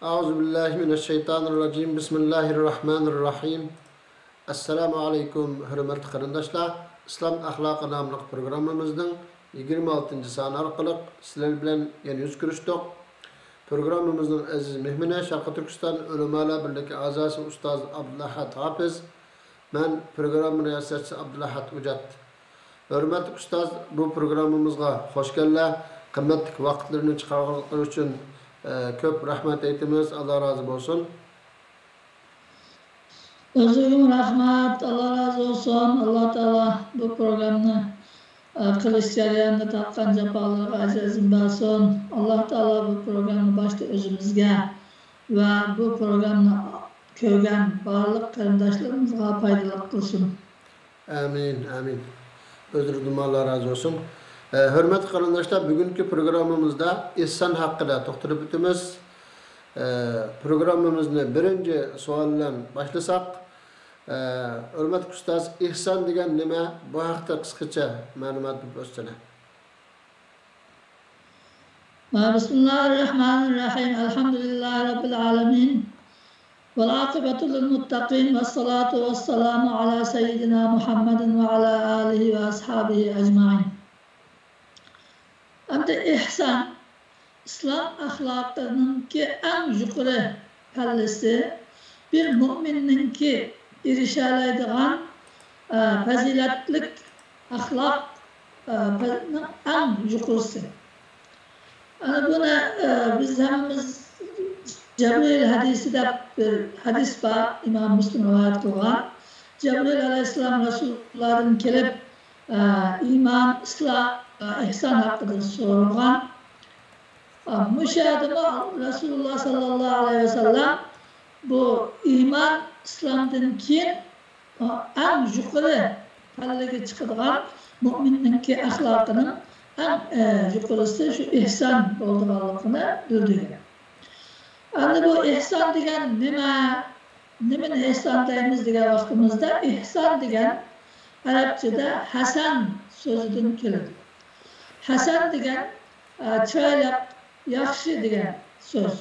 Euzubillahimineşşeytanirracim. Bismillahirrahmanirrahim. Assalamu alaikum hürmetli qarindoshlar. İslam ahlakı namlı programımızın 26. sonu arqali sizlar bilan yana yüz ko'rishdik. Programımızın aziz mehmoni Sharqi Turkiston Ulamolar birligi a'zosi ustoz Abdulahad Hafiz. Men program riyosatchisi Abdulahad Ujat. Hürmetli ustoz, bu programımızga hoş keldilar. Qimmatli vaqtlarini chiqarganligi uchun köp rahmet eytimiz. Allah razı olsun. Özürüm rahmet, Allah razı olsun. Allah Teala bu programını kılıç jarayonida tapkan japalarga ajazin bersin. Allah Teala bu programı başta özümüzge ve bu programı ko'rgan barliq qarindoshlarımızga foydali qilsin. Amin, amin. Özürüm, Allah razı olsun. Hürmetli qarindoshlar, bugünkü programımızda ihsan hakkında to'xtalib o'tamiz. Programımızı birinci sualdan başlasak. Hürmetli ustoz, ihsan degan nima? Bu haqda qisqacha ma'lumot bersangiz. Bismillahirrahmanirrahim. Elhamdülillahi rabbil alamin. Vel akibatu lil muttaqin ve salatu vesselamu ala seyyidina Muhammedin ve ala alihi ve ashabihi ecmaîn. Hamda ihsan İslam ahlakınınki en yukarı pallesi, bir mümininki erişeleydiğen faziletlik ahlak en yukarısı. Yani buna biz hemimiz Cebrail hadisi de bir hadis var, İmam Müslim rivayet kılgan. Cebrail aleyhisselam Resulullah'ın kelip iman, İslam, ihsan hakkında sorulgan. Müşahedeme Resulullah sallallahu aleyhi ve sellem bu iman İslam'dan keyin en yukarı pallaga chiqadigan mümininki ahlakının en yukarısı şu ihsan bo'lganligini bildirgan. Endi bu ihsan degan nimani ihsan deymiz degan vaqtimizda ihsan degan Arapçada hasan so'zidan keladi. Hasan degan chiroyli, yaxshi degan so'z.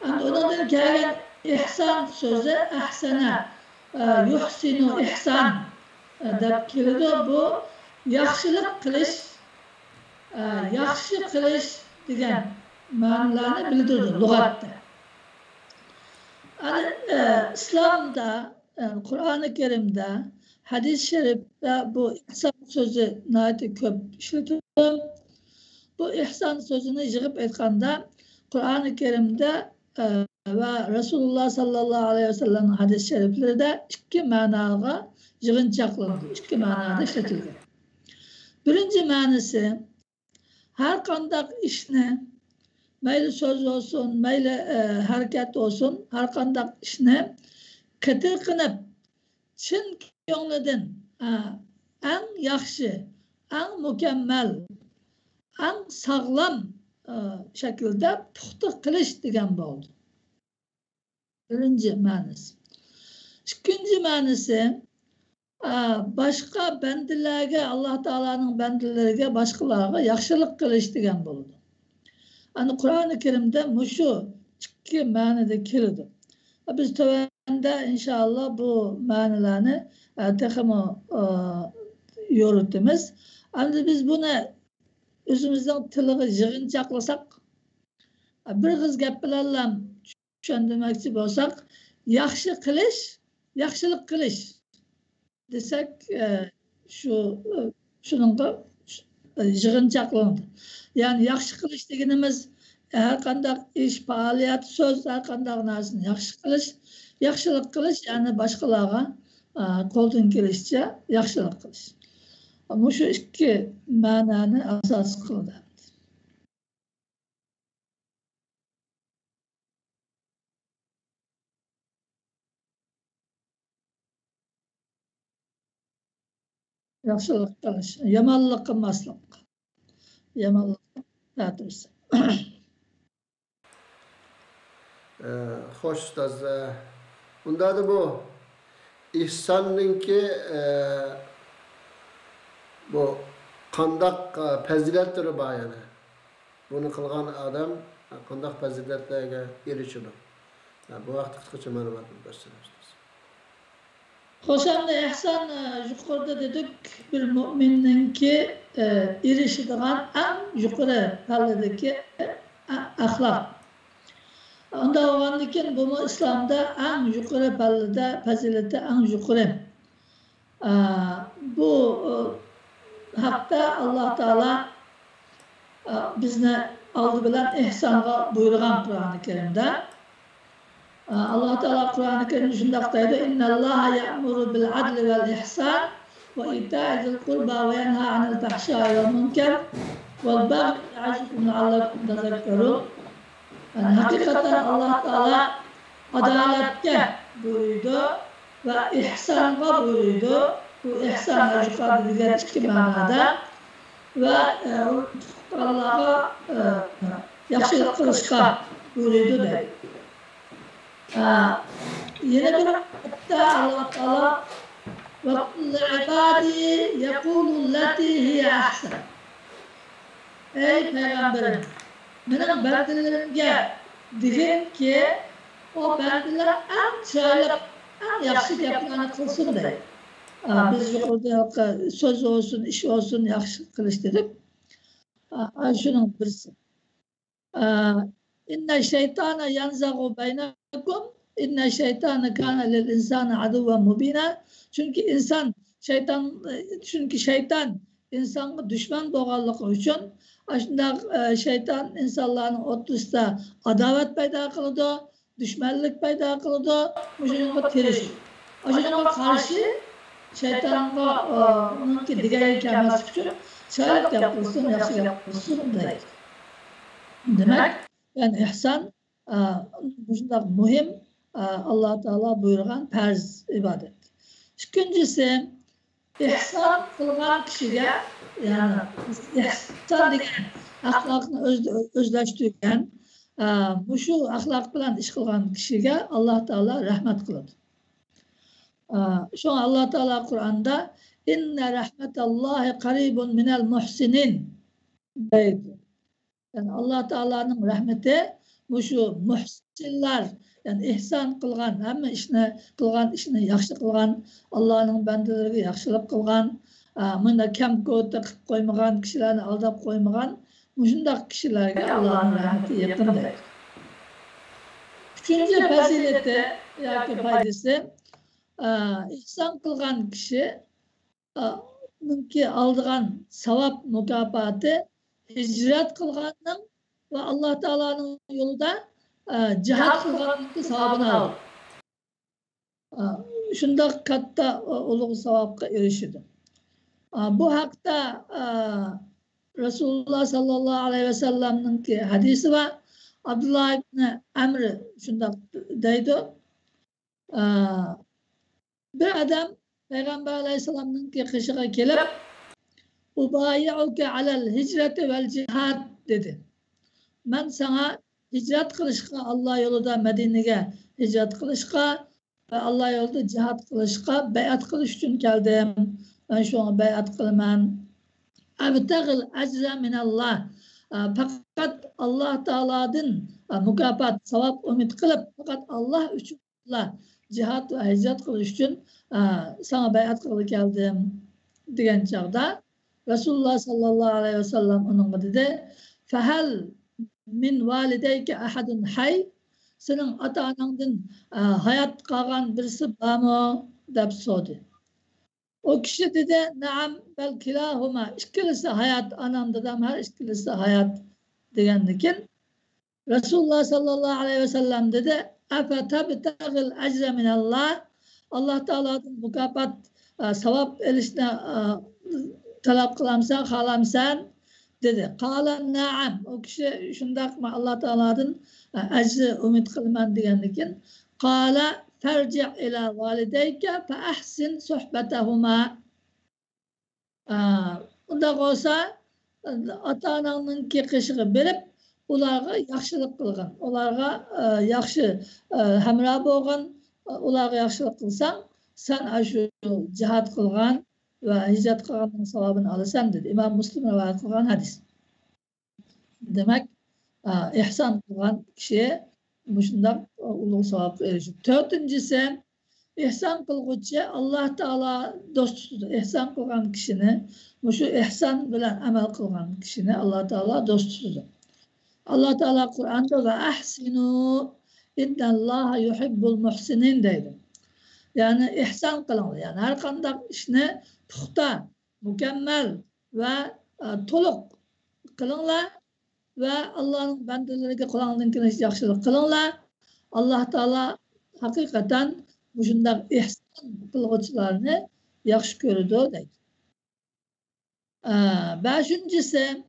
Endi undan kelgan ihson so'zi ahsana, yuhsinu ihsan deb keladi. Bu yaxshilik qilish, yaxshi qilish degan ma'nolarni bildiradi lug'atda. İslam'da, Kur'an-ı Kerim'de, hadis-i şerifte bu ihsan sözü nayeti köp işletildi. Bu ihsan sözünü yığıp etkanda Kur'an-ı Kerim'de ve Resulullah sallallahu aleyhi ve sellem'in hadis-i şerifleri de iki manada yığınçaklandı. İki manada işletildi. Birinci manası, her kandak işini, meyli söz olsun, meyli hareket olsun, her kandak işini kıtır kınıp, çın köңlüdün en yaxşı, en mükemmel, en sağlam şekilde puxta qilish degan bo'ldi. Birinci ma'nosi. İkinci ma'nosi, başka bendilerge, Allah Teala'nın bendilerge, başkalarga yaxshilik qilish degan bo'ldi. Yani Kur'an-ı Kerim'de muşu iki ma'noda keladi. Biz tövende inşallah bu ma'nolarni texmo yo'ritamiz. Endi biz bunu özümüzden tiliga yig'inchoqlasak, bir qiz gap bilan tushundirmoqchi bo'lsak, yaxshi qilish, yaxshilik qilish desak, shuningda yig'inchoqlanadi. Yani yaxshi qilish deganimiz har qanday ish, faoliyat, so'z, har qanday narsani yaxshi qilish, yaxshilik qilish, ya'ni boshqalarga qo'ldan kelishicha yaxshilik qilish. Ama şu iki ma'noni asos qildi. Yaxshilik qilish, yomonlik qilmaslik. Yomonlik ta'tirsa. Xo'sh ustoz, unda da bu ihsonninki bu qandaq fazilatları var yani. Bunu kılgan adam qanday fazilatlarga erishadi? Bu vaqt qisqacha ma'lumotni bersangiz. Hoşamda ihsan yuqorida dedik bir mo'minninki erişidigan en yuqori palladagi axloq. Onda olgandan bu İslamda en yuqori pallada fazilati en yuqori. Bu haqda Allah Taala bizni aldı bilan ihsonga buyurgan Qur'oni Karimda. Allah Taala Qur'oni Karimda shunday deydi: "Innalloha ya'muru bil adli vel ihsan ve ita'i zil qurba ve yanha 'anil fahsha'i vel munkar vel baghi ya'izukum la'allakum tadhakkarun." Yani hakikaten Allah Taala adaletke buyurdu ve ihsanga buyurdu. Bu ihsan yukarıda iki manada ve Allah'a yaxşılık kılışka buyurdu der. Yine bir hatta Allah Taala ve kullu ibadi yekulu allati hiye ahsan. Ey peygamberim, benim bendelerimge deyin ki o bendeler en çaylık, en yaxşı gaplarni kılsın der. Biz yuqorida söz olsun, iş olsun yaxşı qilish dedik. Şunun birisi. İnne şeytana yanzagu beynakum inne şeytana kana lil insani aduven mubina. Çünkü şeytan insanga düşman bo'lganligi uchun shunday şeytan insonlarning o'rtasida adovat paydo qiladi, düşmanlik paydo qiladi, shunga tirish. Shunga qarshi şeytanga onunki diğer kelmesi için şayet yapılsın, yaxşı yapılsın deydi. Demek yani ihsan bundan mühim Allah Teala buyurgan farz ibadet. İkincisi ihsan kılgan kişiye yani ihsan degan ahlakını özleştirgen bu şu ahlak bilan iş kılgan kişiye Allah Teala rahmet kıldı. Şu an Allah Teala Kur'an'da inne rahmetallahi qaribun minel muhsinin deydi. Yani Allah Teala'nın rahmeti bu şu muhsinler yani ihsan kılgan hem işini yaxşı kılgan Allah'ın bendeleri yaxşılık kılgan bunda kem ko'ta qilib qo'ymagan kishilarni aldab qo'ymagan shunday kishilarga Allah'ın rahmeti yakın deydi. Üçüncü fazileti yoki foydasi ihsan kılgan kişi aldığan savap mükafati hicret kılganın ve Allah Teala'nın yolunda cihat kılganın savabını alır. Şunda katta uluğ savabka erişidi. Bu hakta Resulullah sallallahu aleyhi ve sellem'nin ki hadisi var. Abdullah ibn Amr şunda deydi. Bir adam Peygamber Aleyhisselam'ın kışığa gelip "Ubayi'uke alel hicreti vel cihad" dedi. Ben sana hicret kılışka Allah yolunda Medine'ye hicret kılışka ve Allah yolunda cihad kılışka beyat kılış için geldim. Ben şu an beyat kılmam. Abtagil ecre minallah. Fakat Allah Teala'nın mükafat, sevap ümit kılıp fakat Allah için cihat ve hicret kılış için sana beyat kılıp geldim diyen çağda Resulullah sallallahu aleyhi ve sellem onun dedi fehel min valideyke ahadun hay senin ata-anandın hayat kalgan birisi var mı deb sordu. O kişi dedi naam bel kilahuma ikilisi hayat anam dedem her ikilisi hayat degendikin Resulullah sallallahu aleyhi ve sellem dedi "Efetabtagil ecre minallah" Allah Teala'nın mükafat sevap erişine talep kılamsan, halamsan dedi. Kâle naam. O kişi şundak mı Allah Teala'nın ecri ümit kılman diyenlikin. Kâle terci' ila valideyke fe ahsin sohbetehuma. Bunda olsa ata-ananın ki kışığı berip ularga yaxşılık kılgın. Ularga yaxşı hemra bolğan, ularga yaxşılık kılsan sen aşu cihat kılgan ve hicret kılganın sevabını alırsan dedi. İmam Müslim rivayet kılgan hadis. Demek ihsan kılgan kişiye şundak ulug' savap erişir. Dördüncüsü ihsan kılgıcı Allah Teala dost tutuyor. İhsan kılgan kişini, şu ihsan bilen amel kılgan kişini Allah Teala dost tutuyor. Allah Teala Kur'an'da ve ahsinu innallaha yuhibbul muhsinin deydi. Yani ihsan kılın. Yani her kandak işini puxta, mükemmel ve toluk kılınlar ve Allah'ın bendelerine Kur'an'ın yaxşılık kılınlar. Allah Teala hakikaten bu şundak ihsan kılgıçlarını yaxşı görüdü deydi. Beşincisi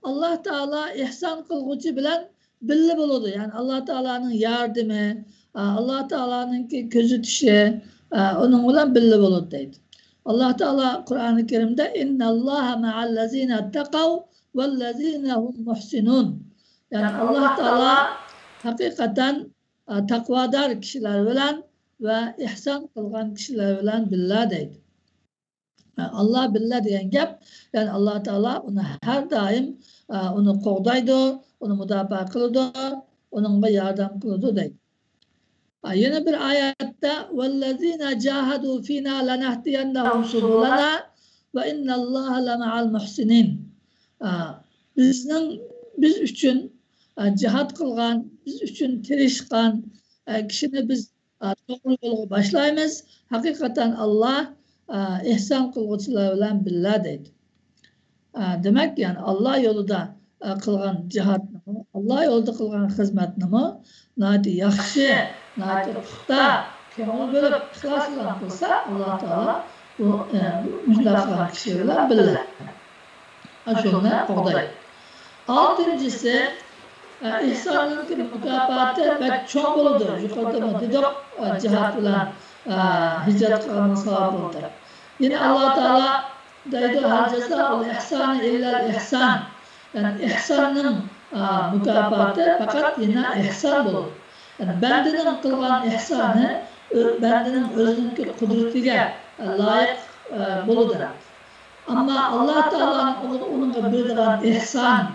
Allah Teala ihsan kılgıcı bilen birli buludu. Yani Allah Teala'nın yardımı, Allah Teala'nın gözü düşü, onun bilen birli buludu deydi. Allah Teala Kur'an-ı Kerim'de innallaha ma'allezine tekav vellezine hum muhsinun. Yani Allah Teala hakikaten takvadar kişiler bilen ve ihsan kılgan kişiler bilen billah deydi. Allah billah diyen gap, yani Allah Teala onu her daim onu kovdaydı, onu müdafaa kılıdı, onunla yardım kılıdı deydi. Yine bir ayette وَالَّذ۪ينَ جَاهَدُوا ف۪ينَا لَنَهْدِيَنَّهُمْ سُبُلَنَا وَاِنَّ اللّٰهَ لَمَعَ الْمُحْسِنِينَ. Biz üçün cihat kılgan, biz üçün tirişkan kişini biz doğru yolu başlayımız. Hakikaten Allah ihsan kılgıçlar bilen billah deydi. Demek yani Allah yolunda kılgan cihatını, Allah yolunda kılgan hizmetini nadi yaxşı, nadi puxta, köngül bölüp ihlas bilen kılsa Allah Teala bu müjdat kişi bilen billah. Şuna qoğdaydı. Altıncısı ihsanın mükafatı pek çok oldu. Yukarıda mı dedik cihat bilen hicret kılmanın savabı oldu. Yine Allah Teala deydi hal cezâ'ul ihsan illel ihsan. Yani ihsanın mükafatı fakat yine ihsan olur. Yani bendinin kılgan ihsanı bendinin özünün kudretine layık buludur. Ama Allah Teala'nın onunla bildiren ihsan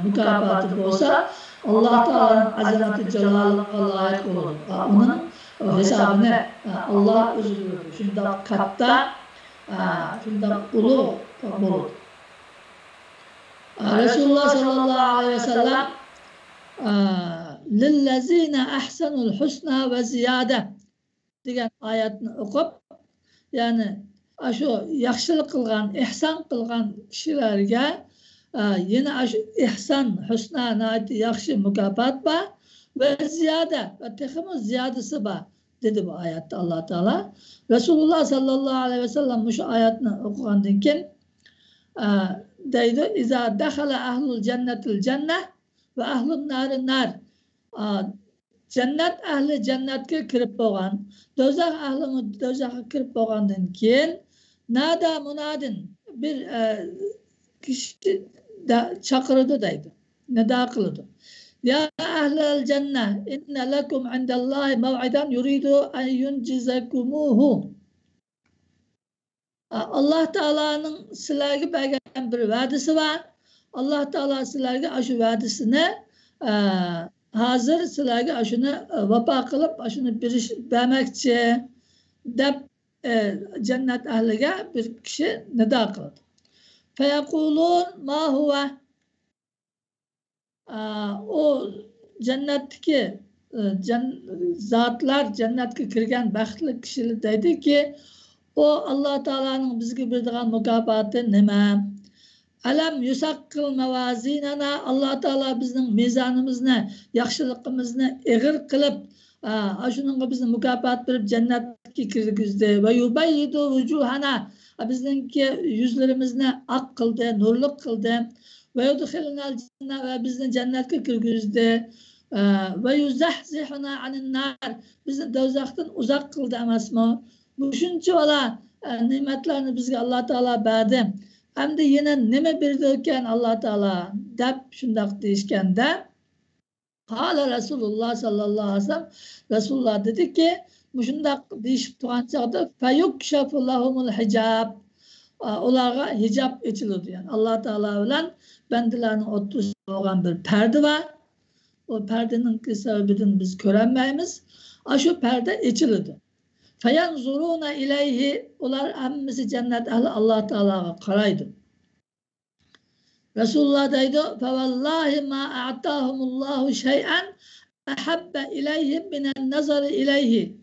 mükafatı olsa Allah Teala'nın azameti celalına layık olur. Onun hesabını Allah özülür. Şundan katta, şundan ulu olur. Resulullah sallallahu aleyhi ve sellem lillezine ahsenul husna ve ziyade diyen ayetini okup yani şu yaxşılık kılgan, ihsan kılgan kişilerge yine şu ihsan, husna, naiti, yaxşı mükafat var ve ziyade ve tekimiz ziyadesi var dedi bu ayette Allah Teala. Resulullah sallallahu aleyhi ve sellem şu ayetini okugandan keyin deydi İza dakhala ahlul cennetil cenneh ve ahlun nari nar. Cennet ahli cennetke kirip boğan, dozak ahli dozakka kirip boğandan keyin nada munadin bir kişi çakırdı deydi. Nida kıldı. Ya ahlel cenneh inne lekum indallahi mev'iden yuridu en yuncizekumuhu. Allah Teala'nın sizlerge bergen bir vadisi var. Allah Teala sizlerge aşı vadisine hazır sizlerge aşını vapa kılıp aşını bir vermekçi dep cennet ehlige bir kişi nida kıldı. Feyekulun ma huve o cennetteki zatlar cennetke kirgen baxtlı kişiler dedi ki o Allah Teala'nın bizge bildiğin mükafatı nime? Alam yusakkil mevazinana Allah Teala bizning mezonimizni, yaxshiligimizni eg'ir qilib, shuningga bizni mukofot berib jannatga kirgizdi va yubayyidu vujuhana bizningki yuzlarimizni oq qildi, nurli qildi va yudkhilunal janna va bizni jannatga kirgizdi va yuzahzihuna anin nar bizni do'zaxdan uzoq qildi emasmi? Bu shuncha vala ne'matlarni bizga Allah Teala berdi. Hem de yine neme bildirken Allah Teala dep şundak deyişkende hala Resulullah sallallahu aleyhi ve sellem Resulullah dedi ki bu şundak deyişip tuğan çağda feyukshafu lahumul hicab ularga hicap içildi. Yani Allah Teala bilen bendilerin oturuş olan bir perde var. O perdenin sebebini biz göremeyiz. Şu perde içildi. Feyanzuruna ileyhi, ular hemmisi cennet ehli Allah Teala'ya karaydı. Resulullah deydi, fevallahi ma a'tahumullahu şey'en ehabbe ileyhim minen nazari ileyhi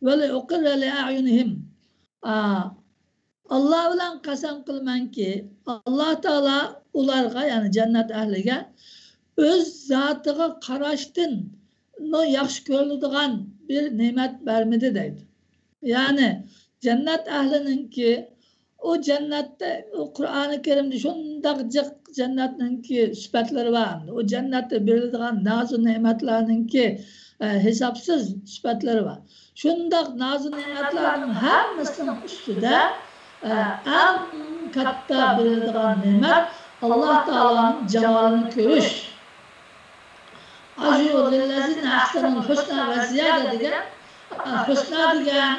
ve li'uqirre li'a'yunihim. Allah bilen kasam kılman ki Allah Teala ularga, yani cennet ehlige öz zatıga karaştın no yaxşı görülüdüğün bir nimet vermedi deydi. Yani cennet ehlinin ki o cennette, o Kur'an-ı Kerim'de şundakcık cennetin ki süpetleri var. O cennette verildiğin nazı nimetlerinin ki hesapsız süpetleri var. Şundak nazı nimetlerin hepsinin üstünde en katta verildiğin nimet Allah Teala'nın cemalini görüş. Acı lillezine ahsenul husna ve ziyade diyen, husna diyen,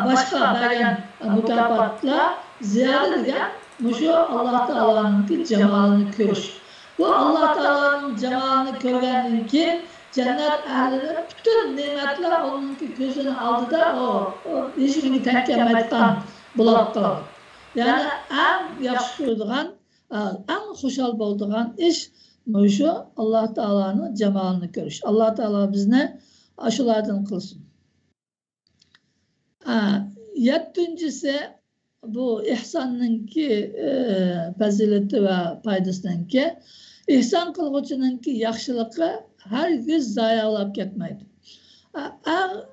başka bergen mükaffatla ziyade diyen, şu Allah Teala'nın cemalini görüş. Bu Allah Teala'nın cemalini görgenin ki cennet ehlinin bütün nimetler onun gözünü aldı da o hiçbirini tenkemekten bulak kaldı. Yani en yaxşı gördüğün, en hoşal bulduğun iş şu Allah Teala'nın cemalini görüş. Allah Teala bizne aşılardan kılsın. Yettincisi bu ihsanın ki fazileti ve faydasının ki ihsan kılgıcının ki yaxşılığı her göz zayavlap ketmeydi.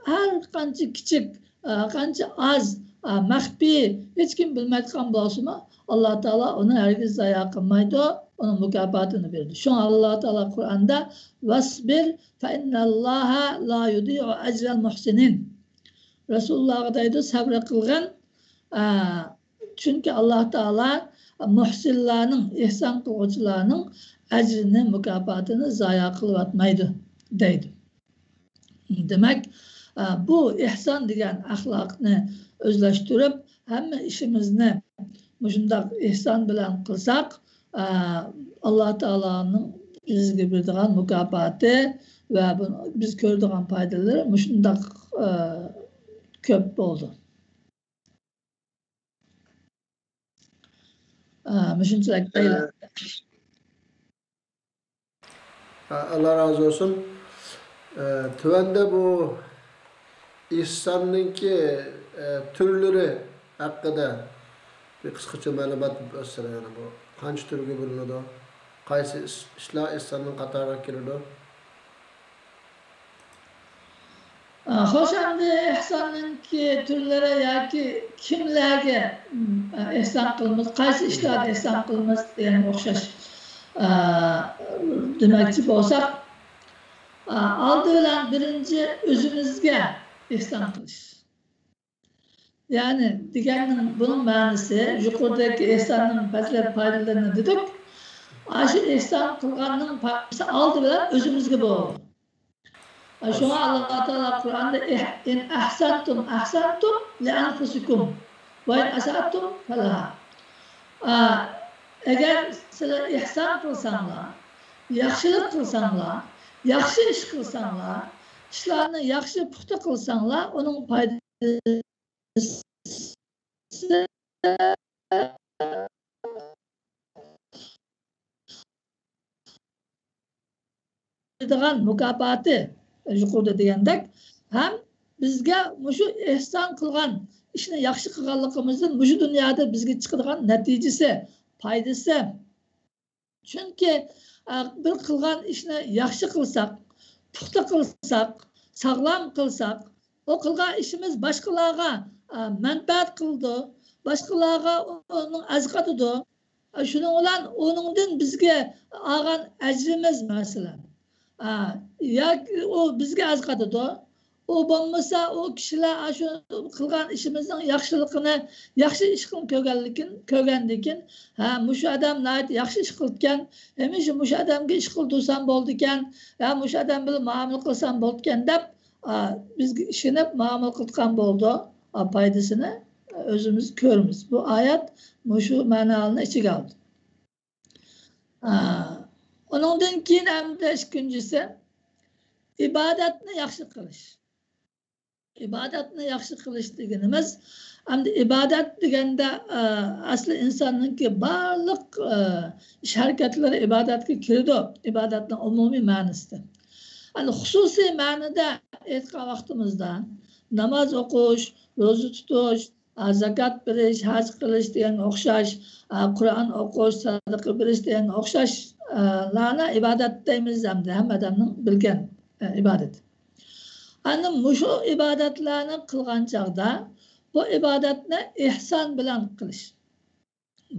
Her kançı küçük, kançı az, mahbi, hiç kim bilmediğin bulsun mu? Allah Teala onu herkes zaya kılmaydı, onun mükafatını verdi. Şu an Allah Teala Kur'an'da vasbir fe innallaha la yudi'u ecrel muhsinin. Resulullah deydi sabır kılgın. Çünkü Allah Teala muhsinlerin, ihsan kılgıcılarının ecrini, mükafatını zaya kılvatmaydı deydi. Demek bu ihsan diyen ahlakını özleştirip hem işimizni şundak ihsan bilen kılsak Allah Teala'nın bizge bildiğin mükafatı ve biz gördüğün faydaları şundak köp oldu. Müşünçülük değil. Allah razı olsun. Tüvende bu ihsanınki türleri hakkında bir kısaca malumat versin, yani bu kaç türlü bölünüyor? Qaysi işler ihsanın qatarına giriyor? Hoş endi ihsanın ki türlere yoki kimlarga ihson qilamiz, qaysi ishlarda ihson qilamiz degan o'xshash demoqchi bo'lsak, oldi bilan birinchi o'zimizga ihson qilish. Yani deganning bunun ma'nosi yuqoridagi ihsonning fazilat foydalarini dedik. Shu ihson qilganning foydasi oldi bilan o'zimizga bo'ladi. Şuna Allah Teala Kur'an'da in ahsantum ahsantum li anfusikum ve in asatum felaha. Eğer sizler ihsan kılsanlar, yaxşılık kılsanlar, yaxşı iş kılsanlar, işlerini yaxşı puxta kılsanlar, onun faydası mükafatı yuqorida degandek ham bizga shu ihson qilgan ishni yaxshi qilganligimizdan shu dunyoda bizga chiqadigan natijasi, foydasi. Chunki bir qilgan ishni yaxshi qilsak, puxta qilsak, sog'lom qilsak, o qilgan ishimiz boshqalarga manfaat qildi, boshqalarga uning azqatidi. Shuning bilan uningdan bizga olgan ajrimiz masalan ya o bizge az katıdı. O olmasa o kişiler şu kılgan işimizin yaxşılıkını, yaxşı iş kılın kögendikin, muş adam nait yaxşı iş kılırken, hem muş adamga iş kıldırsam bolduken, muş adam bilen muamele kılsam bolduken dep biz işinip muamele kıldıkan boldu, faydasını özümüz körümüz. Bu ayet şu manalarını içi kaldı. Onundan keyin hamda ikincisi ibadetni yaxshi qilish. İbadetni yaxshi qilish deganimiz hamda ibadet deganda asli insonninki barliq ish harakatlari ibodatga kiradi. İbadetning umumiy ma'nosida. Hani xususiy ma'noda aytgan vaqtimizda namoz o'qish, ro'za tutish, zakat berish, haj qilish deganga o'xshash, Qur'on o'qish, sadaqa berish deganga o'xshashlarni ibodat deymiz hamda hamma odamning bilgan ibodat. Hani şu ibadetlarni qilgan chaqda bu ibodatni ihson bilan qilish.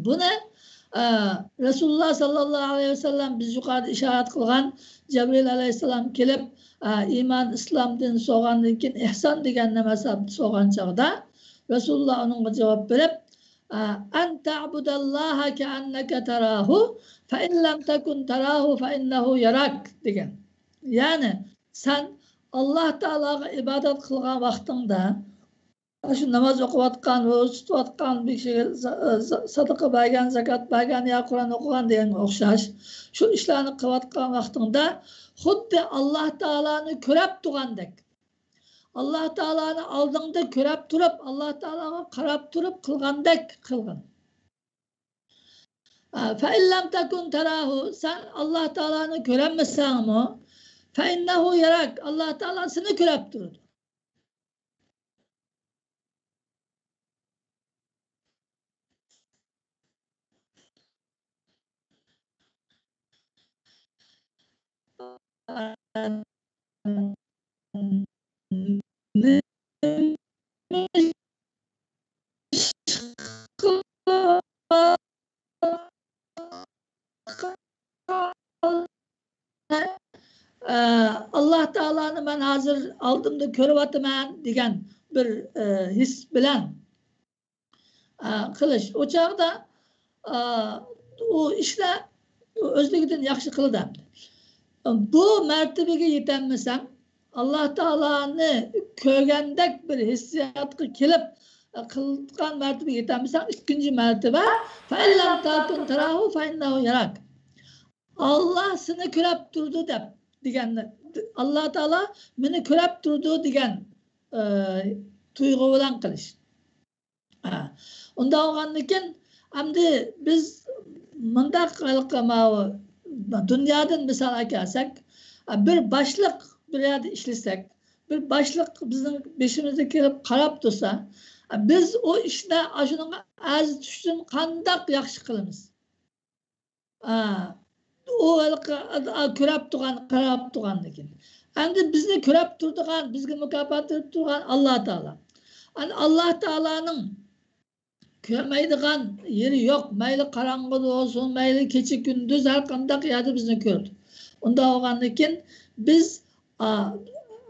Buni Resulullah sallallahu aleyhi ve sellem biz yuqorida ishorat qilgan Jibril alayhissalom kelib iymon islomdan so'rgandan keyin ihson degan nimasi so'rgan chaqda Resulullah unga javob berib an ta'budallaha ka'annaka tarahu fa in lam takun tarahu fa innahu yarak degan. Yani sen Allah Teala'ga ibadet kılgan vaxtında şu namaz okuyatkan, roza tutuyatkan, bir şey sadaka bergen, zakat bergen ya Kur'an okuyan diyen okşaş. Şu işlerini kılatkan vaxtında xuddi Allah Teala'nı körep durandek. Allah Teala'nı aldığında körep durup, Allah Teala'ga karap durup kılgandek kılgın. Fe illem tekun terahu, sen Allah Teala'nı göremezsen mi? فَاِنَّهُ yarak. Allah Teala seni körep durdu. Allah Teala'nı ben hazır aldım da körüvatımen degen bir his bilen kılıç. O çağda o işte özlükten yakşı kılıdı. Bu mertebeye yetenmesem Allah Teala'nı kögendek bir hissiyatı kelip kıldıkan mertebeye yetenmesem ikinci mertebe فَاِلَّمْ تَاكُنْ تَرَاهُ فَاِنَّهُ yarak. Allah seni körep durdu dep degen Allah Teala beni körep durdu degen tuygu bilen kılış. Onda olganlıkken hamdi biz mındak kalkamağı dünyadan misal kelsak bir başlık bir yerde işlesek bir başlık bizim beşimizde kelip karap dursa biz o işte şunun az düştün kandak yaxşı kılımız. O körep durgan, karap durgan dekin. Endi bizni körep durduğan, bizge mükafat durduğan Allah Teala. Yani Allah Teala'nın körmeydiğen yeri yok. Mayli karanlık olsun, mayli keçi gündüz her kandak yerde bizni kördü. Onda olganlıkken biz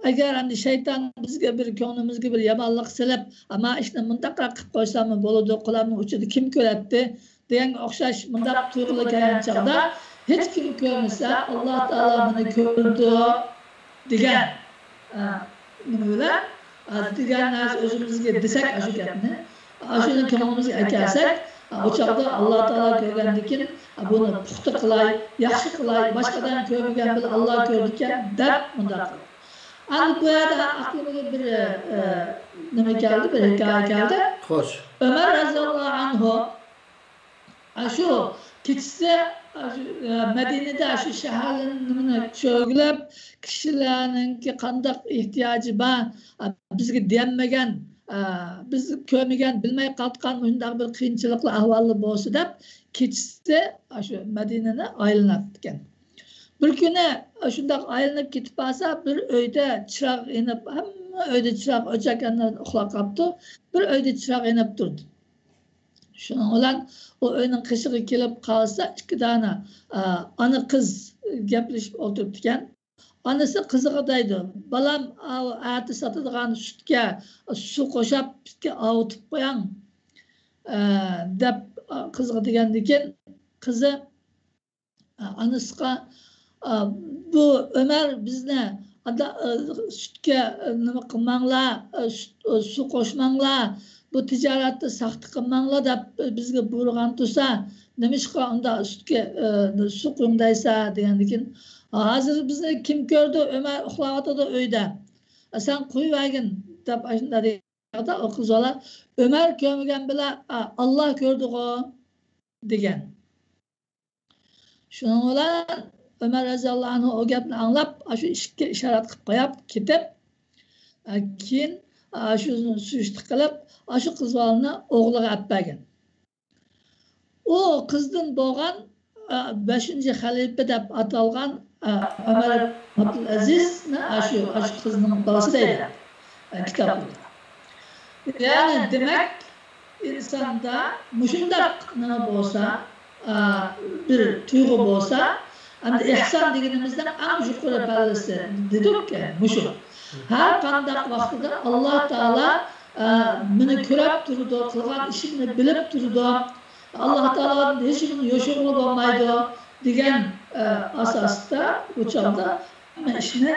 eğer hani şeytan bizge bir könlümüzge bir yamanlık silip ama işte mındakra kıp koysam mı boludu, kulağımın uçudu, kim köretti diyen okşaş mındak tuygulu gelen çağda hiç kim görmese Allah Teala beni gördü degen böyle degenler özümüzge desek aşık etni aşığın könlümüzge ekersek o çağda Allah Teala görgendikin bunu puxta kılay, yaxşı kılay, başkadan görmegen bil Allah gördükken dep mındak. Anı bu yerde aklıma bir neme geldi, bir hikaye geldi. Hoş. Ömer radıyallahu anhu şu keçisi Medine'de şu şehirlerini çöğülüp kişilerin ki kandak ihtiyacı var bizge denmegen biz kömegen bilmey kalkan mündaq bir kıyınçılıklı ahvallı bolsa dep keçisi şu Medine'ne aylanatken. Bir güne şundaq aylanıp ketip alsa bir öyde çıraq inip hamma öyde çıraq ocak yanından uxlap kaptı. Bir öyde çıraq inip durdu. Şunun olan o önün kışığı kelip kalsa iki tane ana kız gepleşip otururken anası kızıqdaydı. Balam ati satıdığan sütke su koşap bitke avutup koyan dep kızıqı degendiken kızı anısqa bu Ömer bizne sütke nima qilmanglar su qo'shmanglar bu ticaretde saxta qilmanglar deb bizga buyurgan tursa, nimishqa unda üstüge su quyimdaysa degandan keyin hozir bizni kim ko'rdi? Ömer uxlayotdi uyda. Sen qo'yvagin deb shunda deydi. O qiz bola Ömer ko'rmagan bilan Allah ko'rdi-ku degan. Shuning bilan Ömer raziyallohu anhu o gapni anglab, shu ishga ishorat qilib qo'yib, ketib, keyin shuni suyishti qilib, shu qiz bolani o'g'liga olib bergan. O qizdan bo'lgan 5-xalifa deb atalgan Ömer Abdulazizni shu qizning bolasi deydi kitobda. Yani demek insanda mushundaq nima bo'lsa, bir tuyg'u bo'lsa, endi ihson deganimizdan eng yuqori pallasi dedik-ku, mushu. Har qanday vaqtida Alloh taolo meni ko'rib turdi, qilgan ishimni bilib turdi. Alloh taolo hech kimni yo'shig'i bo'lmaydi degan asosda bu chog'da ishni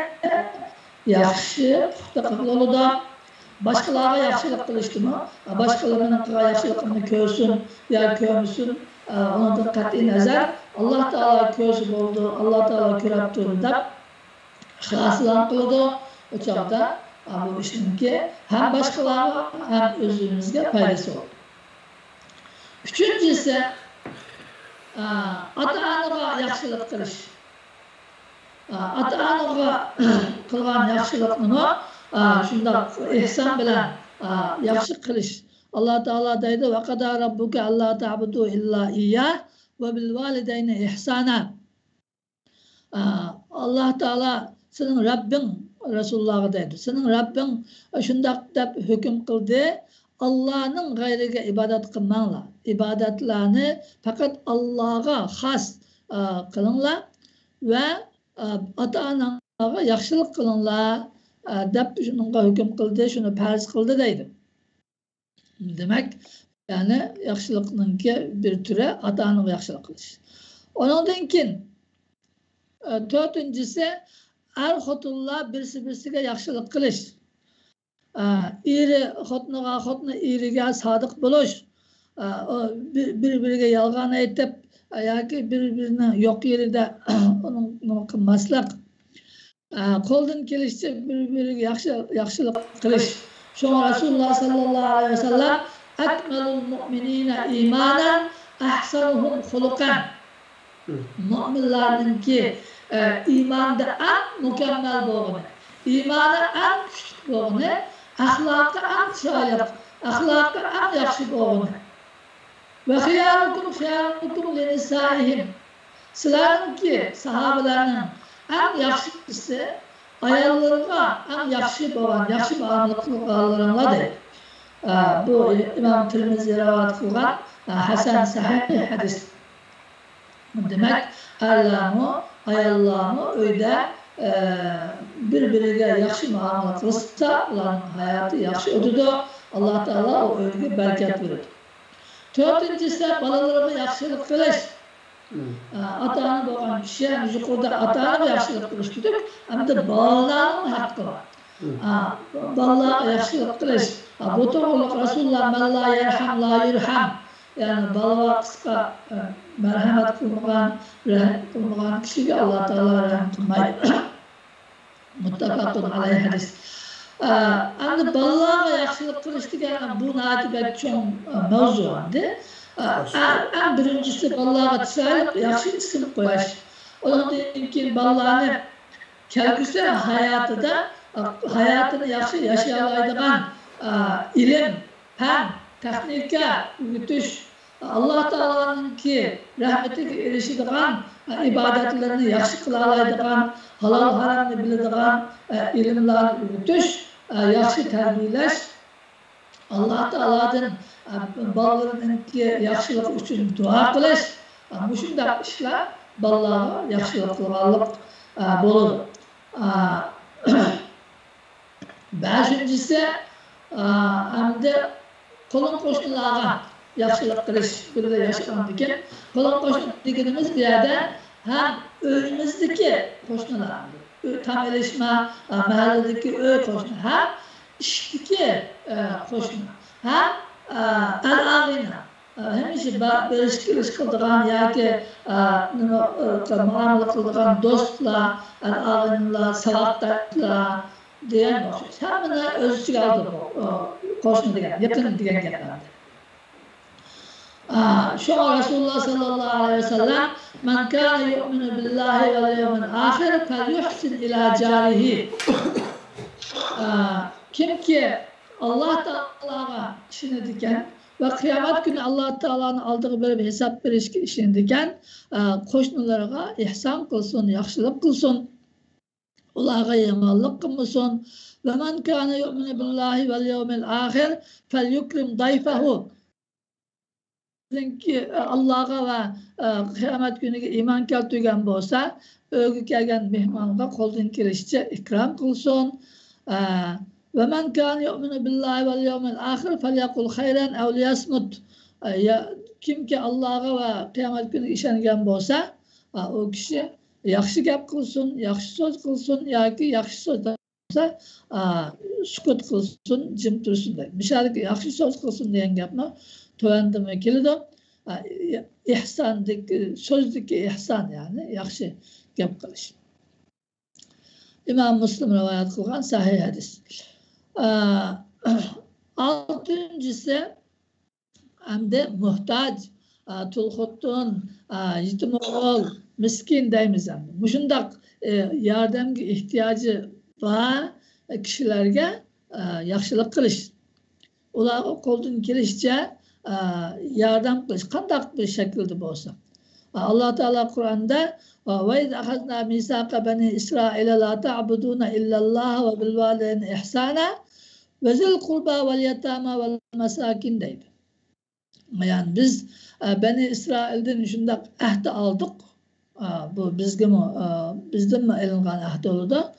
yaxshi puxta qilib oladi. Başkalarına yaxshilik qilishdimi? Başkalarının yaxshiligini ko'rsin, ya ko'rsin, ondan qat'iy nazar Alloh taolo ko'zi bo'ldi, Alloh taolo ko'rib turdi deb ixloslan qiladi. O chog'da bu ishniki ham boshqalarga ham o'zimizga foydasi bo'ladi. Uchinchisi ota-onaga yaxshilik qilish. Ota-onaga qilgan yaxshilikni shundoq ihson bilan yaxshi qilish. Alloh taolo deydi: "Va qada robbuka alla ta'budu illa iyyah va bil validayni ihsana." Alloh taolo sening Rabbing Rasulullohga deydi. Sening Rabbing shundoq deb hukm qildi. Allohning g'ayriga ibodat qilmanglar. Ibodatlarni faqat Allohga xos qilinglar va ota-onaga yaxshilik qilinglar. Deb shunga hukm qildi, shuni farz qildi deydi. Demak, ya'ni yaxshilikninki bir turi ota-onaga yaxshilik qilish. Ondan keyin to'rtinchisi xotinlar birsi-birsiga yaxshilik qilish. Eri xotini eriga sodiq bo'lish, bir-biriga yolg'on aytib yoki bir-birini yo'q yerida uni qilmaslik. Qo'ldan kelishicha bir-biriga yaxshilik qilish. Shunga Rasululloh sallallohu alayhi vasallam akmalul mu'minina imanan ahsanuhum xuluqan. Mu'minlarninki iymonda eng mukammal bo'lgani, iymoni eng kuchli bo'lgani, axloqi eng chiroyli, axloqi eng yaxshi bo'lgani. Va xiyarukum xiyarukum linisa'ihim. Sizlarninki sahobalarning eng yaxshisi ayollarga eng yaxshi bo'lgan, yaxshi muomala qilganlarga deydi. Bu Imom Tirmiziy rivoyat qilgan hasan sahih hadis. Demak, ayollarni uyda bir-biriga yaxshi muomala qilsa, ularning hayoti yaxshi o'tadi. Alloh taolo o uyga barakat beradi. To'rtinchisi bolalarga yaxshilik qilish. Ota-ona bo'lgan kishi yuqorida ota-onaga yaxshilik qilish kerak, hamda bolalarning haqqi bor. Bolalarga yaxshilik qilish. Bu to'g'riliq Rasululloh man la yarham la yurham. Ya'ni bolaga qisqa marhamat qilmagan kishiga Alloh taolo rahmat qilmaydi. Muttafaqun alayhi hadis. Endi bolalarga yaxshilik qilish degan bu natibat cho'ng mavzuda. Birincisi bolalarga chiroyli yaxshi ism qo'yish. Undan keyin bolalarni kelgusi hayotini yaxshi yashay oladigan ilm, fan, texnika o'rgatish, Alloh taoloninki rahmatiga erishadigan ibodatlarni yaxshi qila oladigan, halol haromni biladigan ilmlarni o'rgatish, yaxshi tarbiyalash, Alloh taolodan bolalarninki yaxshilik uchun duo qilish, shunday ishlar bolalarga yaxshilik qilganlik bo'ladi. Beshinchisi hamda qo'lin qo'shnilarga yaxshilik qilish. Birga yashagandan keyin qo'lin qo'shni deganimiz bu yerda ham uyimizdagi qo'shnilar, tam elishma, mahalladagi uy qo'shni, ham ishdagi qo'shni, ham el-ağina. Hemişe barışkılış kıldıgan yaki muamele kıldıgan dostla, el-ağinla, salaktaşla diyen olsun. Hemine özçük aldı koşun diyen, yakın diyen gelen. Şuna Resulullah sallallahu aleyhi ve sellem men kâne yu'minu billahi vel yevmil âhir fel yuhsin ila carihi. Kim ki Allah Teala'ga işini diken ve kıyamet günü Allah Teala'nın aldığı böyle bir hesap bir işini diken koşnulara ihsan kılsın, yaxşılık kılsın, Allah'a yamanlık kılmasın. Ve men kâne yu'minu billahi vel yevmil âhir fel yukrim dayfehu. Ki Allah'a ve kıyamet günü iman keltügen bolsa, ögü kelgen mehmanlığa koldan kirişçe ikram kılsın. Ve men kâne yu'minu billahi vel yevmil âhir fel yakul hayran ev liyasmut. Kim ki Allah'a ve kıyamet günü işengen bolsa, o kişi yaxşı gap kılsın, yaxşı söz kılsın, ya ki yaxşı söz olsa sukut kılsın, jim dursun. Misal yaxşı söz kılsın diyen gapni tövendime kelidi. İhsandaki, sözdeki ihsan yani, yaxşı gap kılış. İmam Müslim rivayet kılgan sahih hadis. Altıncısı hem de muhtaç, tulhuttun, yetim oğul, miskin deymiz hem de. Muşundak yardımga ihtiyacı var kişilerge yaxşılık kılış. Ular koldan kelişçe yardım kılış. Kandak bir şekilde bolsa. Allah Teala Kur'an'da ve iz ahazna misaqa bani İsrail la ta'buduna illallah ve bil valideyni ihsana ve zil kurba vel yetama vel masakin deydi. Yani biz Bani İsrail'den şundak ahdi aldık. Bu bizden mi elingan ahdi oldu?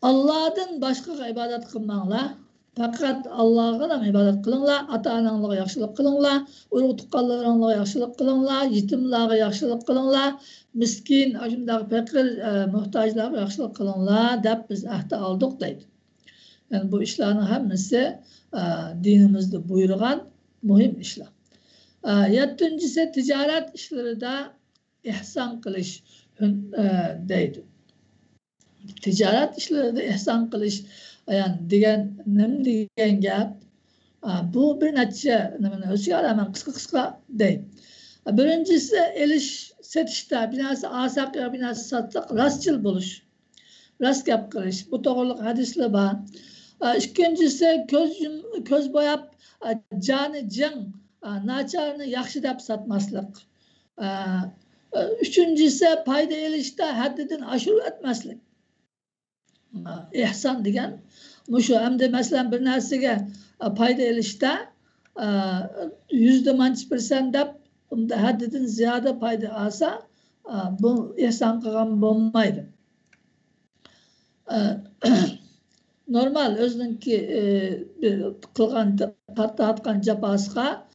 Allah'dan başka ibadet kılmanlar. Fakat Allah'a da ibadet kılınlar, ata-ananlığa yaxşılık kılınlar, urug tuqqanlarına yaxşılık kılınlar, yetimlerge yaxşılık kılınlar, miskin, ajımdaki fakir, muhtaçlarga yaxşılık kılınlar dep biz ahdi aldık deydi. Yani bu işlerin hepsi dinimizde buyurgan muhim işler. Yettincisi ticaret işleri de ihsan kılış deydi. Ticaret işleri de ihsan kılış yani nem diyen gap bu bir netice ölçüyor hemen kısa değil. Birincisi eliş satışta binası asak ya binası sattık rastçıl buluş. Rast gap kılış. Bu doğruluk hadisle var. İkincisi köz boyap canı cın naçarını yaxşı dep satmaslık. Üçüncüsü payda elişte haddidin aşırı etmeslik. İhsan degen muşu hem de mesela bir narsige payda elişte %1% dep haddidin ziyade payda alsa bu ihsan kılgan bolmaydı. Normal özünki kılgan atkan japasga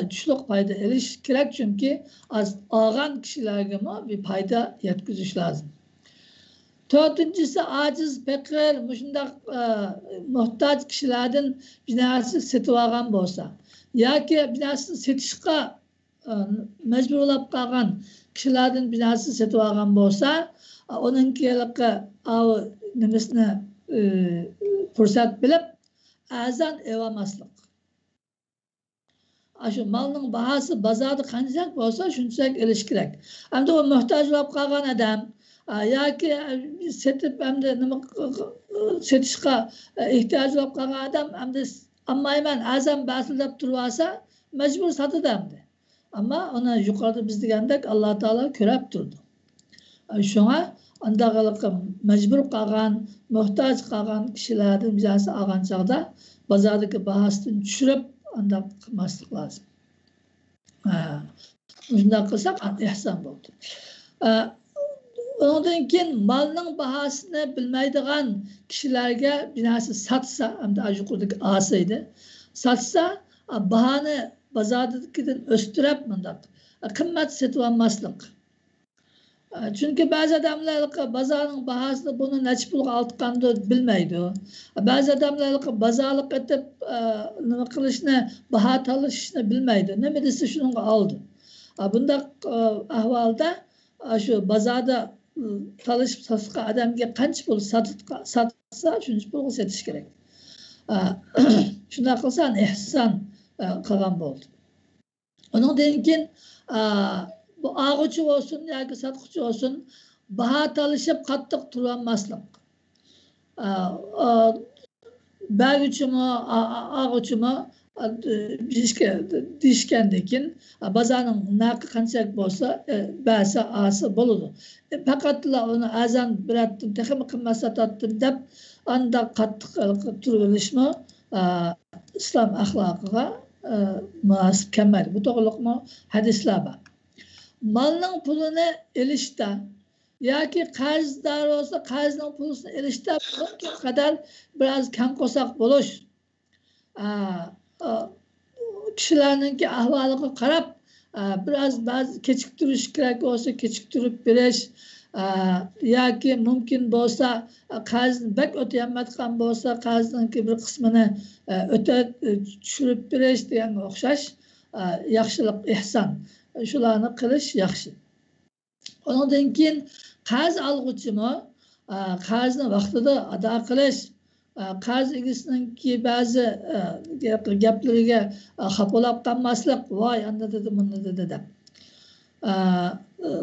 düşlük payda eriş kerek çünkü az ağan kişilerge bir payda yetkizüş lazım. Dördüncüsü aciz, fakir, muşundak muhtaç kişilerden binası setip algan bolsa, ya ki binası setişka mecbur olup kalgan kişilerden binası setip algan bolsa, onunki nimesine fırsat bilip azan evamaslık. Şu malının bahası bazarda kancak olsa şunçak ilişkirek. Hem de o muhtaç olup kalgan adam ya ki setip hem de setişka ihtiyacı olup kalgan adam hem de ama hemen azam basılıp durursa mecbur satıdı hem de. Ama ona yukarıda biz degandek Allah Teala körep durdu. Şuna andağılıkı mecbur kalgan, muhtaç kalgan kişilerden birisi algan çağda bazardaki bahasını düşürüp andağ kılmaslık lazım. Bundan kılsak ihsan oldu. Ondan keyin malının bahasını bilmeydiğen kişilerge binası satsa, hem de yukarıdaki asaydı, satsa bahanı bazardakinden östürüp bundan kımmet setip almaslık. Çünkü bazı adamlar bazarın bahasını bunu neçe pulga altıqandı bilmeydi. Bazı adamlar bazarlık etip nima qilishni, baha talashishni bilmeydi. Nima desa shuni aldı. Bunda ahvalda şu bazarda talashib satqa adamga qancha pul satsa shuncha pulga setish kerak. Shunday qilsan ihson qilgan bo'ldi. Ondan keyin bu ağuçu olsun yoki satquchi olsun baha talashib qattiq turolmaslik. Bag'uchimi, ağuchimi deyishgandan keyin bozorning narxi qanchalik bo'lsa, ba'si asi bo'ladi. Faqatla uni azan biratdim, texmi qimmat sotdim deb anda qattiq turishmi islom axloqiga munosib kelmaydi. Bu to'g'riliqmi hadislar bor. Malning pulini elishda yoki qarzdor olsa qarzning pulini elishda mumkin qadar biraz kam qo'saq bo'lish. Kishilarning ahvoliga qarab biraz ba'zi kechiktirish kerak bo'lsa kechiktirib berish yoki mumkin bo'lsa qarzni bak o'tayotgan bo'lsa qarzning bir qismini o'ta tushirib berish deganga o'xshash yaxshilik ihson. Shularni qilish yaxshi. Ondan keyin qarz olg'uchimi qarzni vaqtida ado qilish, qarz egasininki ba'zi gaplariga xafalab qolmaslik, voy anda dedi bunda dedi deb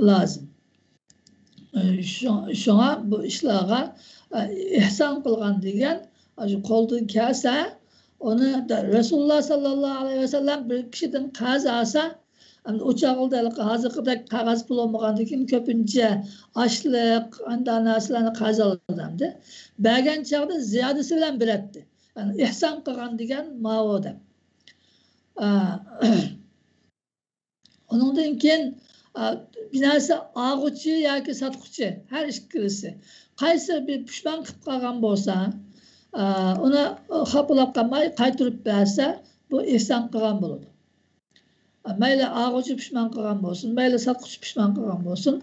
lozim. Shunga bu ishlarga ihson qilgan degan qo'ldan kelsa onu Rasululloh sallallohu alayhi vasallam bir kishidan qarz olsa o çağılda hazırlıkta kağız pul olmagandan keyin köpünce açlık, anda narsalarni qarz olgandı. Bergen çağda ziyodasi bilan beratdi. Yani ihson qilgan degan ma'noda. Ondan keyin bir narsa og'uchi yoki sotquchi har ikkisi qaysi bir pushman qilib qolgan bo'lsa, uni xapolab qolmay qaytirib bersa, bu ihson qilgan bo'ladi. Mayli ağuçu pişman qilgan bo'lsin, mayli satquchi pişman qilgan bo'lsin,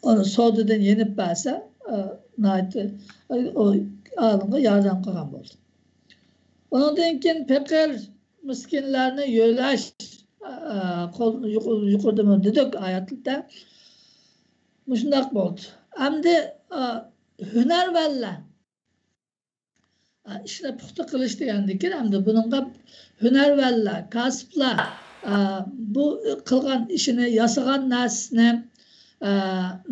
onu savdodan yenib bersa, o alımga yordam qilgan bo'ldi. Ondan keyin faqir miskinlarni yo'lash, yuqorida dedik oyatda. Shundoq bo'ldi. Endi hunarvallar ishni puxta qilish degandan keyin endi buningga hunarvallar, kasblar bu qilgan ishini, yasagan narsasini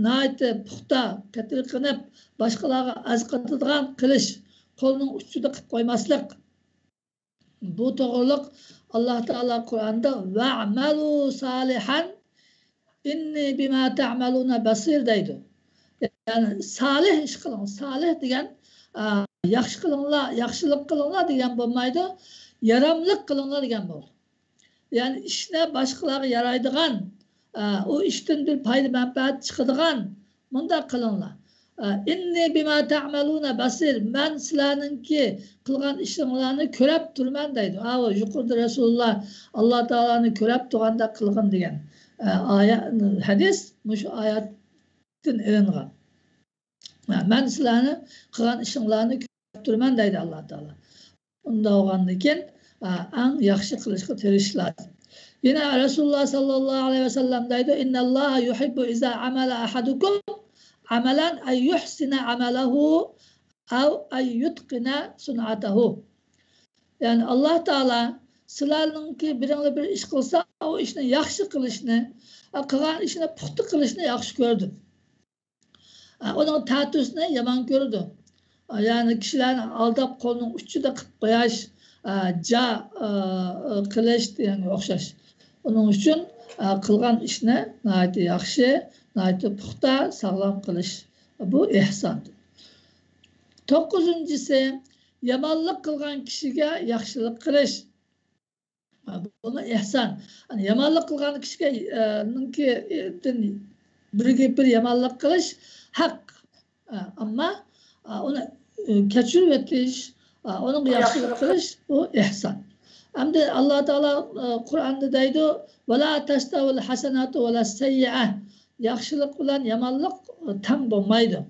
nayte puxta qattiq qilib boshqalarga azqatadigan qilish, qo'lning uchida qilib qo'ymaslik. Bu to'g'riliq Alloh taolo Qur'onda va'malu salihan inni bima ta'maluna basir deydi. Yani salih ish qiling. Salih degan yaxshi qilinglar, yaxshilik qilinglar degan bo'lmaydi, yaramlik qilinglar degan bo'ladi. Yani ishni boshqalarga yaraydigan, o ishdan bir foyda manfaat chiqadigan bunda qilinglar. Inni bima ta'maluna basir. Men sizlarninki qilgan ishinglarni ko'rib turman deydi. Yuqorida Rasululloh Alloh taoloni ko'rib turganda qilgan degan hadis mush oyatdan ilingan. Men sizlarni qilgan ishinglarni ko'rib turman deydi Alloh taolo. Unda olgandan keyin eng yaxshi qilishga tirish lozim. Yine Resulullah sallallahu aleyhi ve sellem deydi: "İnnallaha yuhibbu iza amala ahadukum amalan ay yuhsina amalahu aw ay yutqina sun'atahu." Yani Allah Teala sizlarninki biringi bir ish qilsa, o ishni yaxshi qilishni, qilgan ishni puxta qilishni yaxshi ko'rdi. Onun tatusini yomon ko'rdi. Yani kishilarni aldab qo'lning uchida qilib qo'yish, qilish deganga o'xshash. Onun uchun qilgan ishni nayt yaxshi, nayt puxta, sog'lom qilish. Bu ihsondir. 9-incisi yomonlik qilgan kishiga yaxshilik qilish. Buni ihson. Yani yomonlik qilgan kishiga bir yomonlik qilish haq. Ama onu kechirib o'tish, onun yaxshilik qilish bu ihson. Hamda Alloh taolo Qur'onda deydi: "Va la tastavul hasanatu va las sayyi'ah." yaxshilik bilan yomonlik teng bo'lmaydi.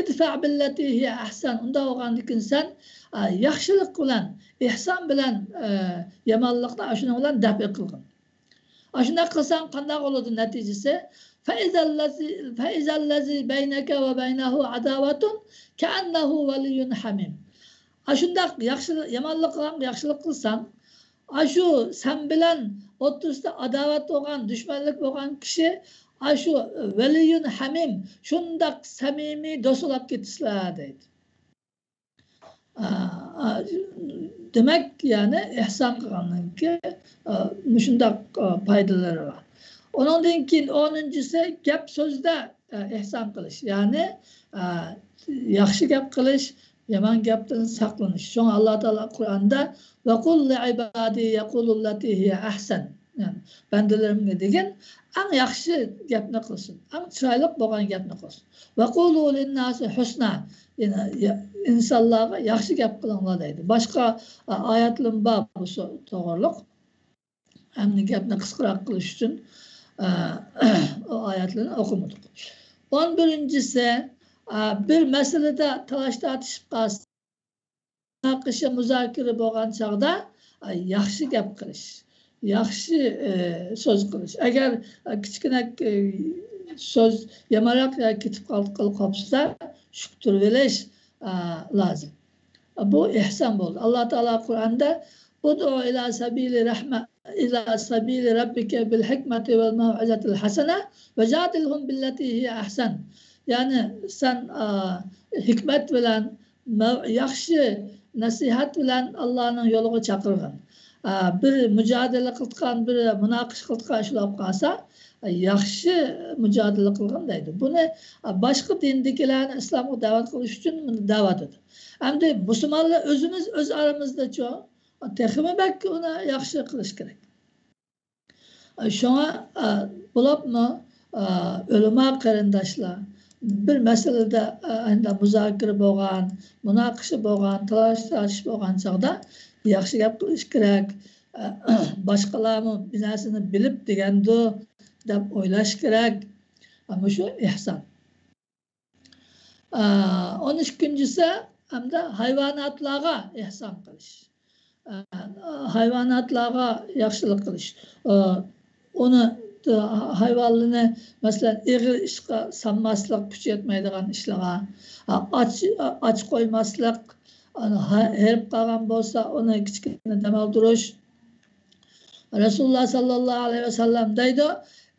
İdfa billati hiya ahsan. Unda olgandan sen yaxshilik bilan, ihson bilan yomonlikni shuna bilan daf qilgin. Shunday qilsang qanday bo'ladi natijasi? Faizallazi baynaka va baynahu adawatun ka'annahu waliyyun hamim. Shunday yomonlik qilgan, yaxshilik qilsang, shu sen bilan o'rtasida adovat bo'lgan, dushmanlik bo'lgan kishi shu veliyun hamim shundoq samimiy do'stlab ketisizlar deydi. Demak, ya'ni ihson qilganninki shundoq foydalari bor. Ondan keyin 10-si gap so'zda ihson qilish, ya'ni yaxshi gap qilish, yomon gapdan saqlanish. Shunga Alloh taolo Qur'onda va qul li ibadi yaqulu allati hiya ahsan. Yani bandalarimga degan eng yaxshi gapni qilsin, eng chiroyli bo'lgan gapni qilsin. Va qulu lin-nasi husna. Yani insonlarga yaxshi gap qilinglar deydi. Boshqa oyatlar bor bu to'g'riliq. Hamni gapni qisqaroq qilish uchun o oyatlarni o'qimadik. 11-si bir masalada talash tortishib qolsa, naqisha muzokara bo'lgan chog'da yaxshi gap qilish, yaxshi so'z qilish. Agar kichkina so'z yomonroq ketib qolsa, shukr verish lozim. Bu ihson bo'ldi. Alloh taolo Qur'onda ud'u ila sabili rahma ila sabili rabbika bil hikmati vel mau'izatil hasana ve jadilhum billati hiya ahsan. Yani sen hikmet bilan, yaxshi nasihat bilan Allah'ın yoluga chaqirgin. Bir mücadele qilgan, bir munoqish qilgan ishlab qolsa, yaxshi mücadele qilgan deydi. Buni boshqa dindagilarni islomga da'vat qilish uchun da'vat edi. Endi musulmonlar o'zimiz o'z aramizda-chi, texmi balki uni yaxshi qilish kerak. Shunga bo'libmi ulamo qarindoshlar bir masalada muzokara bo'lgan, munoqisha bo'lgan, talash bo'lgan chog'da yaxshi gap qilish kerak. Boshqalarni binasini bilib degandi deb o'ylash kerak. Ama shu ihson. 13-si hamda hayvonotlarga ihson qilish. Hayvonotlarga yaxshilik qilish. Uni hayvonlarni masalan ig'ir ishga sanmaslik, kuch yetmaydigan ishlarga, och qo'ymaslik, herib qolgan bo'lsa uni kichkina dam oldirish. Rasululloh sallallohu alayhi vasallam deydi: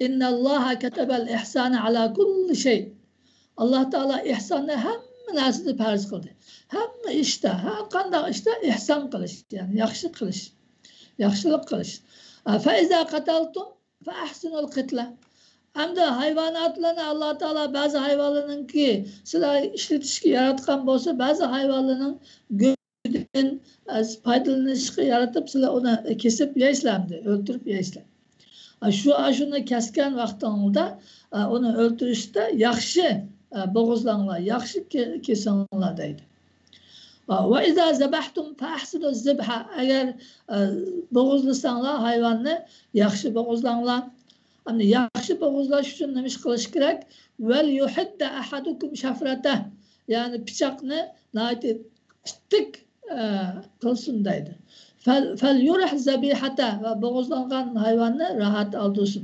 "Innalloha katabal ihsana ala kulli shay." Alloh taolo ihsonni hamma narsada farz qildi. Hamma ishda, har qanday ishda ihson qilish, ya'ni yaxshi qilish, yaxshilik qilish. Fa iza qataltum fa ahsinul qitla. Hamda hayvonotlarni Alloh taolo ba'zi hayvonlarninki sizlar ishlatishga yaratgan bo'lsa, ba'zi hayvonlarning go'didan foydalanishga yaratib sizlar uni kesib yeysizlar, o'ldirib yeysizlar. Shuni kesgan vaqtingizda uni o'ldirishda yaxshi bo'g'izlanglar, yaxshi kesinglar deydi. Va iza zabahtum fa ahsinu zibha. Agar bo'g'izlasanglar hayvonni yaxshi bo'g'izlanglar. Hani yaxshi bo'g'izlash uchun nima qilish kerak? Val yuhidda ahadukum shafratah. Yani pichoqni tik qilsin deydi. Fal yurih zabihata va bo'g'izlangan hayvonni rahat oldirsin.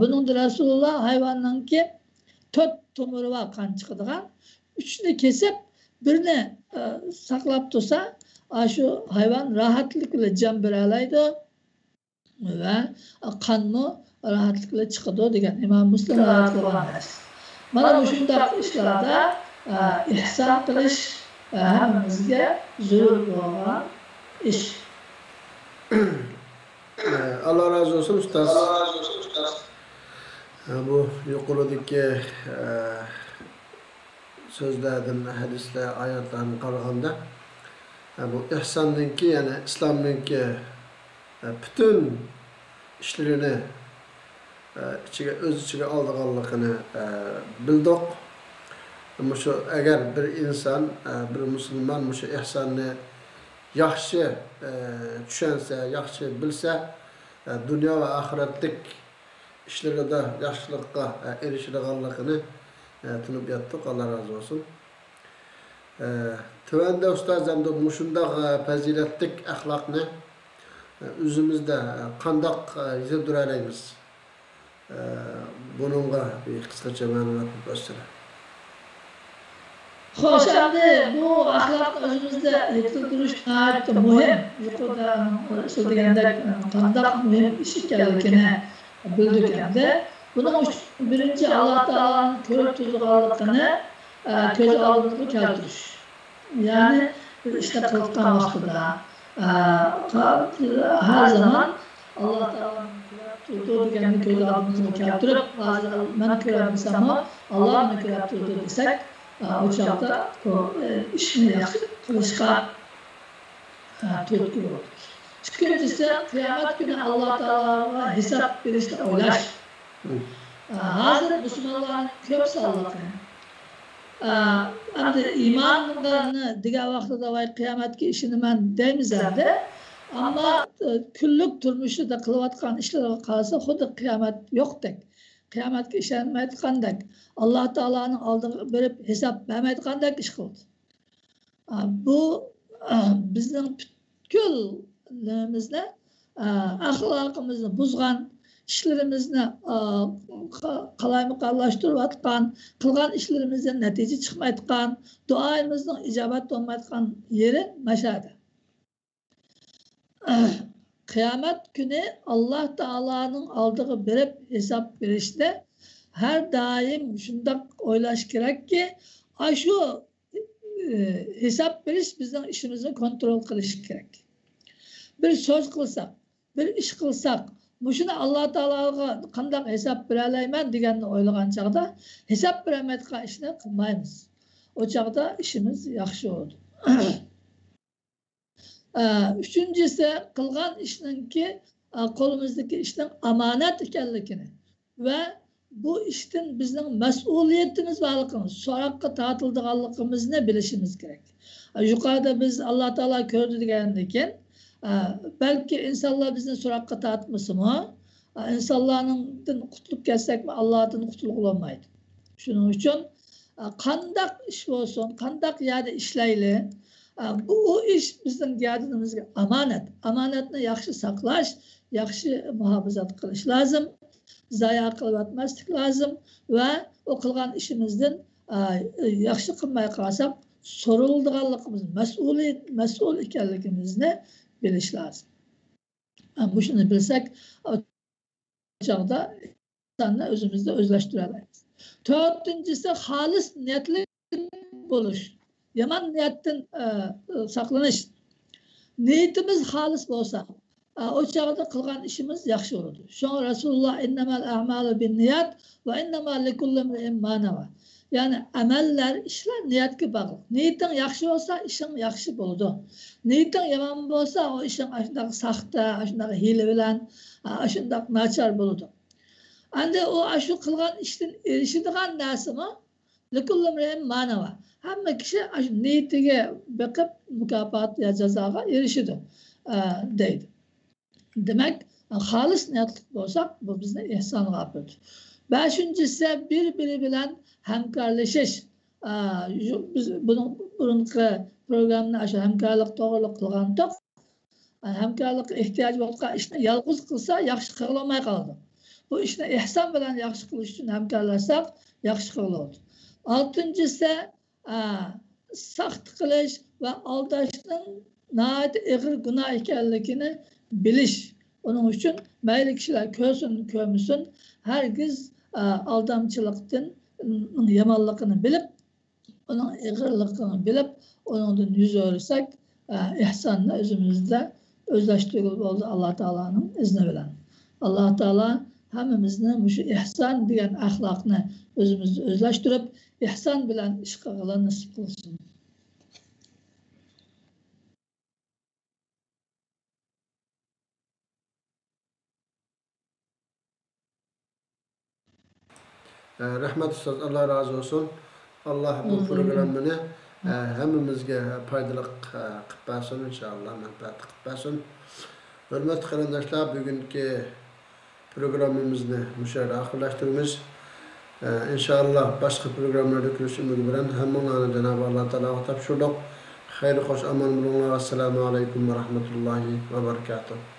Buning Rasululloh hayvonninki 4 tomiri va qon chiqadigan, 3ni kesib birini saqlab tursa, shu hayvon rahatlik bilan jon bera oladi va qonni rahatlik bilan chiqadi degan Imom Muslim rivoyat qilgan. Mana shunday ishlarda ihson qilish hammamizga zarur bo'lgan ish. Allah razı olsun ustaz. Bu yuqoridagi so'zlardan, hadislar, oyatlarni qaraganda bu ihsonninki, ya'ni islomninki butun ishlarini o'z ichiga olganligini bildik. Ama şu eğer bir insan, bir musulmon shu ihsonni yaxshi tushunsa, yaxshi bilsa, dunyo va oxiratlik işlerinde yaxşılıkka erişidiganligini tunib yattık. Allah razı olsun. Tövende ustaz hem de muşundaq faziletlik ahlakını özümüzde qandaq yediraymiz. Bununla bir kısaca məlumat gösterin. Xoş, endi bu ahlak özümüzde yetildirish gayet muhim. Yuqorida so'zlagandek qandaq muhim ish ekanligini bildik endi. Buning uchun birinchi Alloh taoloning ko'rib turganligini ko'z oldimizga keltirish. Ya'ni bir ishni qilayotgan vaqtida har zaman Alloh taoloning ko'rib turganini ko'z oldimizga keltirib, men ko'rmasam, Alloh meni ko'rib turdi desak, o çağda işini kılışka tutku olur. Üçüncüsü kıyamet günü Allah Teala'ya hesap verişte oylaş. Hazır Müslümanların köp sağlıkını. Hem de imanlarını diğer vaxtıda vay kıyametki işini ben demizlerdi. Ama küllük turmuşu da kılıvatkan işlere kalsa xudu kıyamet yok tek. Kıyametki işlenmeydikandak. Allah Teala'nın aldığı verip hesap vermeydikandak iş kıldı. Bu bizim küllerimizle ahlakımızı buzgan, işlerimizni qalaymiqallaştırıp atkan, kılgan işlerimizden netice çıkmaydıkan, duayımızın icabet olmaydıkan yeri meşhede. Kıyamet günü Allah Teala'nın aldığı verip hesap verişte her daim şundak oylaş gerek ki şu hesap veriş bizden işimizi kontrol kılış gerek. Bir söz kılsak, bir iş kılsak, bu şunu Allah Teala'ya kandak hesap vereleymen digenini oylagan çağda hesap veremedika işini kılmayız. O çağda işimiz yaxşı oldu. Üçüncüsü kılgan işinki kolumuzdaki işten amanet ekanligini ve bu işten bizden mesuliyetimiz varlığımız, sorakka tatıldıqanlığımızı bilişimiz gerek. Yukarıda biz Allah Teala gördü degendeken belki insanlar bizden sorakka tatması mı? İnsanların kutuluk gelsek mi Allah'tan kutuluk olamaydı. Şunun için kandak iş olsun, kandak yerde işleyli. Bu iş bizden yardımımızga amanet. Amanetini yaxşı saklaş, yaxşı muhafazat kılış lazım. Zaya kılıp atmaslık lazım ve o kılgan işimizden yaxşı kılmaya kalsak sorulduğanlığımız, mesul ikenligimizni biliş lazım. Bu şunu bilsek o çağda insanla özümüzde özleştiremeyiz. Dördüncüsü halis niyetli buluş. Yaman niyetten saklanış. Niyetimiz halis olsa o çağda kılgan işimiz yaxşı olurdu. Şu an Resulullah innemel a'malu bin niyat ve innemel likulli imri'in ma nawa. Yani ameller, işler niyetke bağlı. Niyetin yaxşı olsa işin yaxşı boludu. Niyetin yaman olsa o işin aşındak saxta, aşındak hile bilen, aşındak naçar boludu. Ande o aşı kılgan işten erişidigan nasi mi? Likulli imri'in ma nawa. Hamma kişi niyetiga bakıp mükafat ya cezaga erişidi deydi. Demek halis niyetli olsak bu bizde ihsan yapıyor. Beşincisi birbiri bilen hemkarlaşış. Biz bunun programını aşağı hemkarlık doğruluk kılgandık. Hemkarlık ihtiyacı olsa işini yalnız kılsa yaxşı kılmay kaldı. Bu işini ihsan bilen yaxşı kılış için hemkarlaşsak yaxşı kılıyordu. Altıncısı saxt kılış ve aldaşının nahayet ağır günah ekanligini biliş. Onun için meyli kişiler körsün kömüsün herkes aldamçılıktan yamanlığını bilip onun ağırlığını bilip onundan yüz öğrensek ihsanla özümüzde özleştirilip oldu Allah Teala'nın izni bilen. Allah Teala hemimizin şu ihsan diyen ahlakını özümüzde özleştirip ihsan bilen iş kılığına nasip kılsın. Rahmet Ustaz, Allah razı olsun. Allah bu programını hemimizge faydalık kıtbasın inşallah, menfaat kıtbasın. Hürmetli arkadaşlar, bugünkü programmamizni müşahede ahirlaştırırız. İnşallah başka programlarda görüşmek üzere. Hammalarni Cenab-ı Allah Teala'ya tapşırdık. Hayırlı hoş aman bulunlar. Esselamu aleyküm ve rahmetullahi ve berekatuhu.